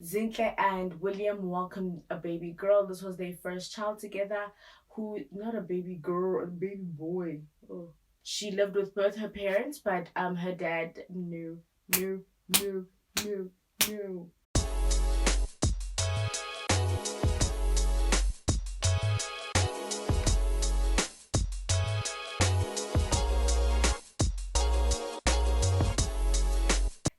Zintle and William welcomed a baby girl. This was their first child together. Who, not a baby girl, a baby boy. Oh. She lived with both her parents, but her dad knew, knew, knew, knew, knew.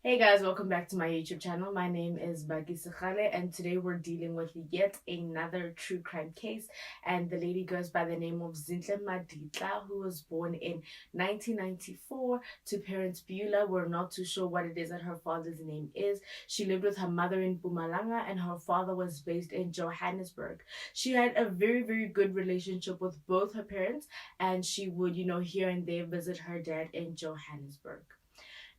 Hey guys, welcome back to my YouTube channel. My name is Bagi Sekhale, and today we're dealing with yet another true crime case. And the lady goes by the name of Zintle Maditla, who was born in 1994 to parents Beulah. We're not too sure what it is that her father's name is. She lived with her mother in Mpumalanga, and her father was based in Johannesburg. She had a very good relationship with both her parents, and she would, here and there visit her dad in Johannesburg.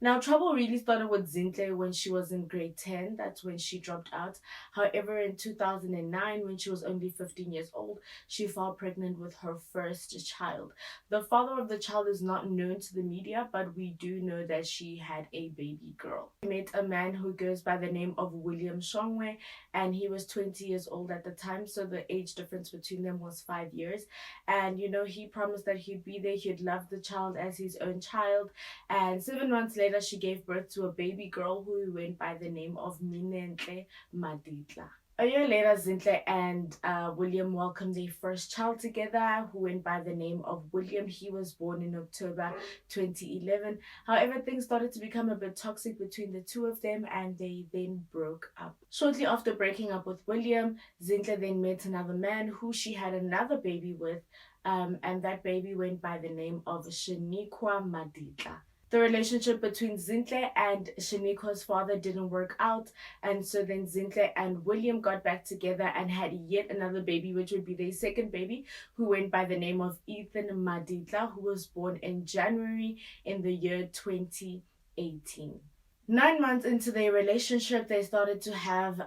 Now, trouble really started with Zintle when she was in grade 10. That's when she dropped out. However, in 2009, when she was only 15 years old, she fell pregnant with her first child. The father of the child is not known to the media, but we do know that she had a baby girl. She met a man who goes by the name of William Shongwe, and he was 20 years old at the time, so the age difference between them was 5 years. And, he promised that he'd be there, he'd love the child as his own child. And 7 months later, she gave birth to a baby girl who went by the name of Zintle Maditla. A year later, Zintle and William welcomed their first child together, who went by the name of William. He was born in October 2011. However, things started to become a bit toxic between the two of them, and they then broke up. Shortly after breaking up with William, Zintle then met another man who she had another baby with, and that baby went by the name of Shaniqua Maditla. The relationship between Zintle and Shaniqua's father didn't work out, and so then Zintle and William got back together and had yet another baby, which would be their second baby, who went by the name of Ethan Maditla, who was born in January in the year 2018. 9 months into their relationship, they started to have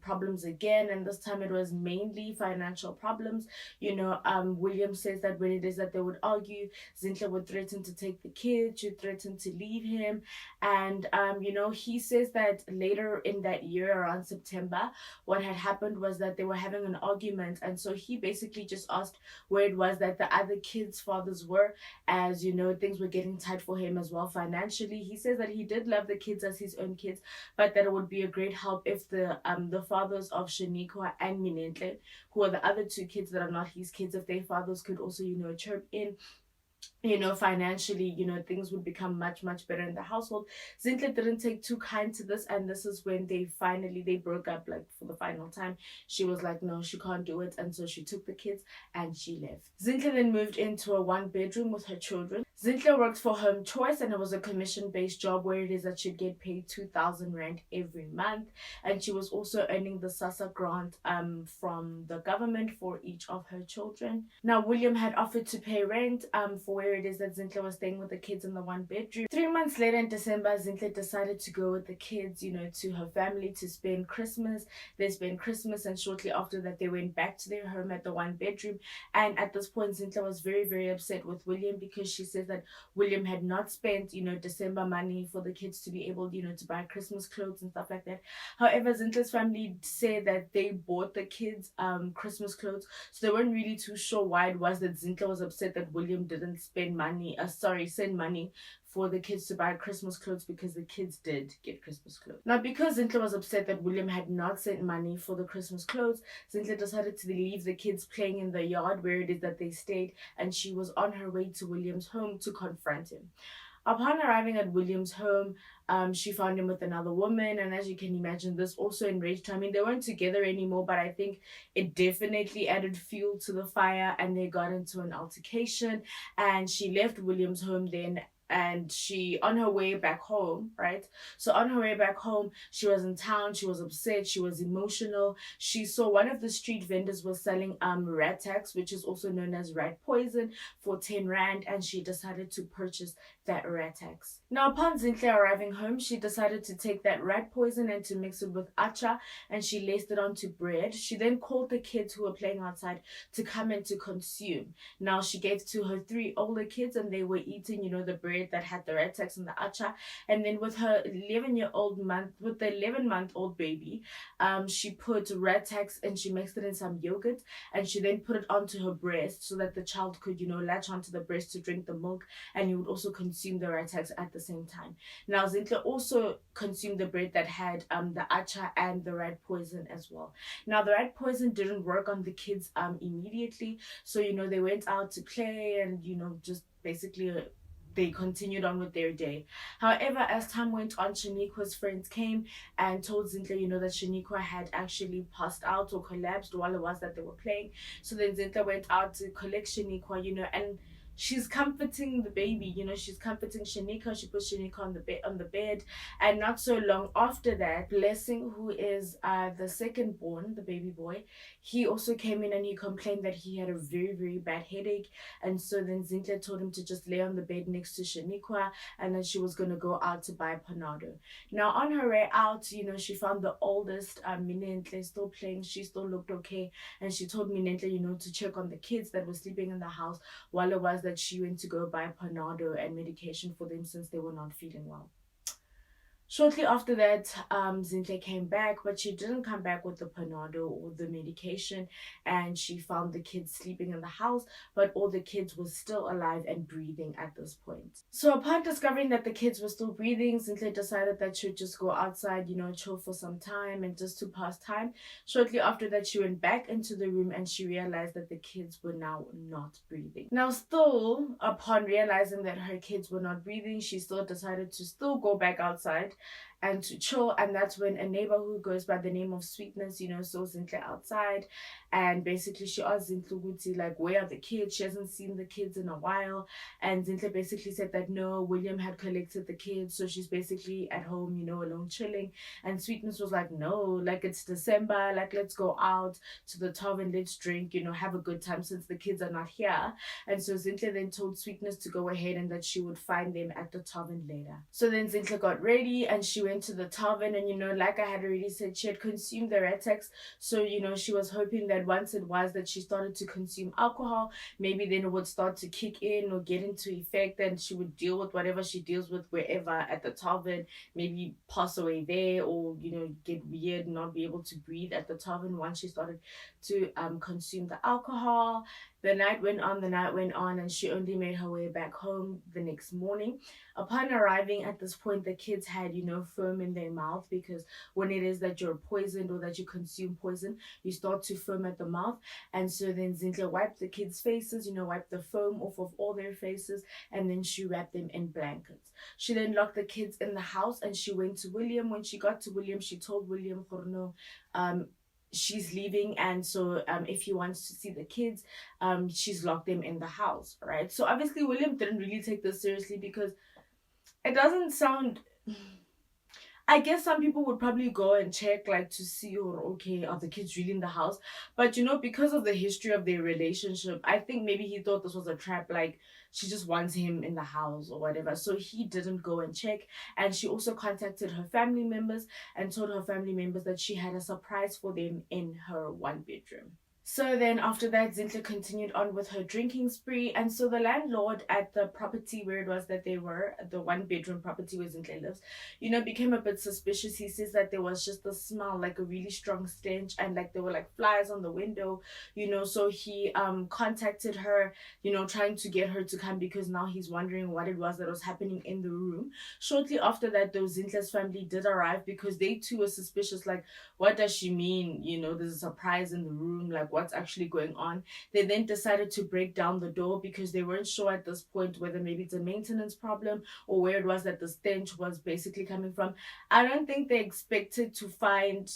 problems again, and this time it was mainly financial problems. William says that when it is that they would argue, Zintle would threaten to take the kids, she'd threaten to leave him, and he says that later in that year, around September, what had happened was that they were having an argument, and so he basically just asked where it was that the other kids' fathers were, as things were getting tight for him as well financially. He says that he did love the kids as his own kids, but that it would be a great help if the fathers of Shaniqua and Minentle, who are the other two kids that are not his kids, if their fathers could also chirp in, financially, things would become much better in the household. Zintle didn't take too kind to this, and this is when they broke up, like for the final time. She was like, no, she can't do it, and so she took the kids and she left. Zintle then moved into a one-bedroom with her children. Zintle worked for Home Choice, and it was a commission-based job where it is that she'd get paid 2,000 rand every month, and she was also earning the SASSA grant from the government for each of her children. Now, William had offered to pay rent for where it is that Zintle was staying with the kids in the one bedroom. 3 months later in December, Zintle decided to go with the kids, to her family to spend Christmas. They spent Christmas, and shortly after that, they went back to their home at the one bedroom. And at this point, Zintle was very upset with William, because she says that William had not spent, December money for the kids to be able, to buy Christmas clothes and stuff like that. However, Zintle's family said that they bought the kids Christmas clothes, so they weren't really too sure why it was that Zintle was upset that William didn't send money for the kids to buy Christmas clothes, because the kids did get Christmas clothes. Now, because Zintle was upset that William had not sent money for the Christmas clothes, Zintle decided to leave the kids playing in the yard where it is that they stayed, and she was on her way to William's home to confront him. Upon arriving at William's home, she found him with another woman, and as you can imagine, this also enraged her. I mean, they weren't together anymore, but I think it definitely added fuel to the fire, and they got into an altercation, and she left William's home then, and she, on her way back home, right? So on her way back home, she was in town, she was upset, she was emotional. She saw one of the street vendors was selling rat tax, which is also known as rat poison, for 10 rand, and she decided to purchase that rat tax. Now, upon Zintle arriving home, she decided to take that rat poison and to mix it with acha, and she laced it onto bread. She then called the kids who were playing outside to come in to consume. Now, she gave to her three older kids, and they were eating, the bread that had the rat tax and the acha. And then with her 11-month-old baby, she put rat tax and she mixed it in some yogurt, and she then put it onto her breast so that the child could, latch onto the breast to drink the milk, and he would also consume the rat tax at the same time. Now, Zintle also consumed the bread that had the acha and the rat poison as well. Now, the rat poison didn't work on the kids immediately, so they went out to play and just basically they continued on with their day. However, as time went on, Shaniqua's friends came and told Zintle, that Shaniqua had actually passed out or collapsed while it was that they were playing. So then Zintle went out to collect Shaniqua, and she's comforting the baby, she's comforting Shaniqua. She puts Shaniqua on the bed, and not so long after that, Blessing, who is the second born, the baby boy, he also came in and he complained that he had a very, very bad headache. And so then Zintle told him to just lay on the bed next to Shaniqua, and then she was going to go out to buy Panado. Now, on her way out, she found the oldest, Minentle, still playing. She still looked okay, and she told Minentle, to check on the kids that were sleeping in the house while it was that she went to go buy Panado and medication for them since they were not feeling well. Shortly after that, Zintle came back, but she didn't come back with the Panado or the medication, and she found the kids sleeping in the house, but all the kids were still alive and breathing at this point. So upon discovering that the kids were still breathing, Zintle decided that she would just go outside, chill for some time and just to pass time. Shortly after that, she went back into the room and she realized that the kids were now not breathing. Now, still, upon realizing that her kids were not breathing, she still decided to still go back outside and to chill. And that's when a neighbor who goes by the name of Sweetness, saw Zintle outside, and basically she asked Zintle, like, where are the kids? She hasn't seen the kids in a while. And Zintle basically said that no, William had collected the kids, so she's basically at home, alone chilling. And Sweetness was like, no, like, it's December, like, let's go out to the tavern, let's drink, have a good time since the kids are not here. And so Zintle then told Sweetness to go ahead and that she would find them at the tavern later. So then Zintle got ready and she went to the tavern, and like I had already said, she had consumed the rat tax. So she was hoping that once it was that she started to consume alcohol, maybe then it would start to kick in or get into effect, and she would deal with whatever she deals with wherever at the tavern, maybe pass away there, or get weird, not be able to breathe at the tavern once she started to consume the alcohol. The night went on, and she only made her way back home the next morning. Upon arriving at this point, the kids had, foam in their mouth, because when it is that you're poisoned or that you consume poison, you start to foam at the mouth. And so then Zintle wiped the kids' faces, wiped the foam off of all their faces, and then she wrapped them in blankets. She then locked the kids in the house, and she went to William. When she got to William, she told William, she's leaving, and so if he wants to see the kids, she's locked them in the house, right? So obviously William didn't really take this seriously, because it doesn't sound, I guess some people would probably go and check, like, to see, or okay, are the kids really in the house? But because of the history of their relationship, I think maybe he thought this was a trap, like she just wants him in the house or whatever. So he didn't go and check. And she also contacted her family members and told her family members that she had a surprise for them in her one bedroom. So then after that, Zintle continued on with her drinking spree. And so the landlord at the property where it was that they were, the one bedroom property where Zintle lives, became a bit suspicious. He says that there was just a smell, like a really strong stench, and like there were like flies on the window, so he contacted her, trying to get her to come, because now he's wondering what it was that was happening in the room. Shortly after that, though, Zintle's family did arrive, because they too were suspicious, like, what does she mean? There's a surprise in the room, like, what's actually going on. They then decided to break down the door, because they weren't sure at this point whether maybe it's a maintenance problem or where it was that the stench was basically coming from. I don't think they expected to find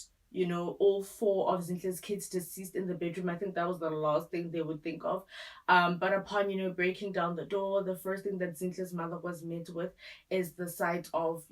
all four of Zintle's kids deceased in the bedroom. I think that was the last thing they would think of. But upon, breaking down the door, the first thing that Zintle's mother was met with is the sight of,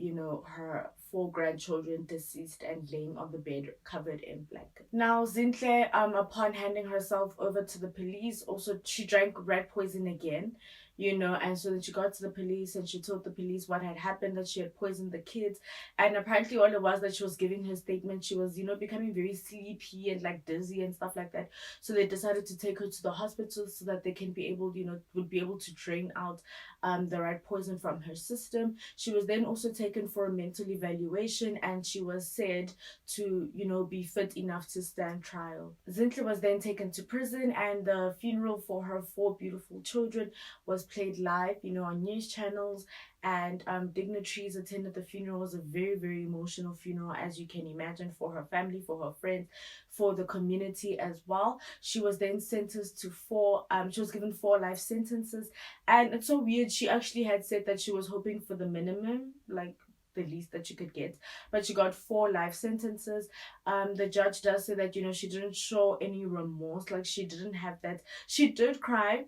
her 4 grandchildren deceased and laying on the bed covered in blankets. Now, Zintle, upon handing herself over to the police, also, she drank rat poison again. And so then she got to the police and she told the police what had happened, that she had poisoned the kids. And apparently all it was that she was giving her statement, she was, becoming very sleepy and like dizzy and stuff like that. So they decided to take her to the hospital so that they can be able, would be able to drain out the right poison from her system. She was then also taken for a mental evaluation and she was said to, be fit enough to stand trial. Zintle was then taken to prison and the funeral for her 4 beautiful children was played live, on news channels, and dignitaries attended the funeral. It was a very, very emotional funeral, as you can imagine, for her family, for her friends, for the community as well. She was then sentenced to she was given 4 life sentences. And it's so weird, she actually had said that she was hoping for the minimum, like the least that she could get, but she got 4 life sentences. The judge does say that, she didn't show any remorse, like she didn't have that. She did cry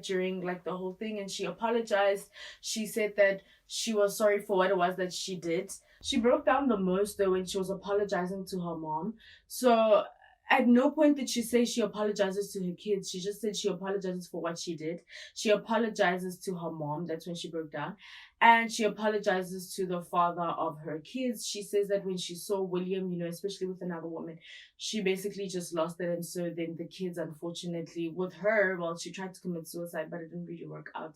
during like the whole thing, and she apologized. She said that she was sorry for what it was that she did. She broke down the most though when she was apologizing to her mom. So at no point did she say she apologizes to her kids. She just said she apologizes for what she did. She apologizes to her mom. That's when she broke down. And she apologizes to the father of her kids. She says that when she saw William, especially with another woman, she basically just lost it. And so then the kids, unfortunately, with her, well, she tried to commit suicide, but it didn't really work out.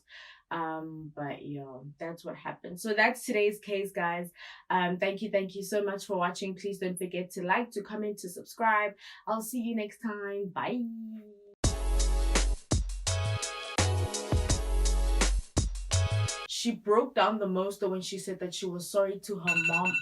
But yeah, that's what happened. So that's today's case, guys. Thank you so much for watching. Please don't forget to like, to comment, to subscribe. I'll see you next time. Bye. She broke down the most though when she said that she was sorry to her mom.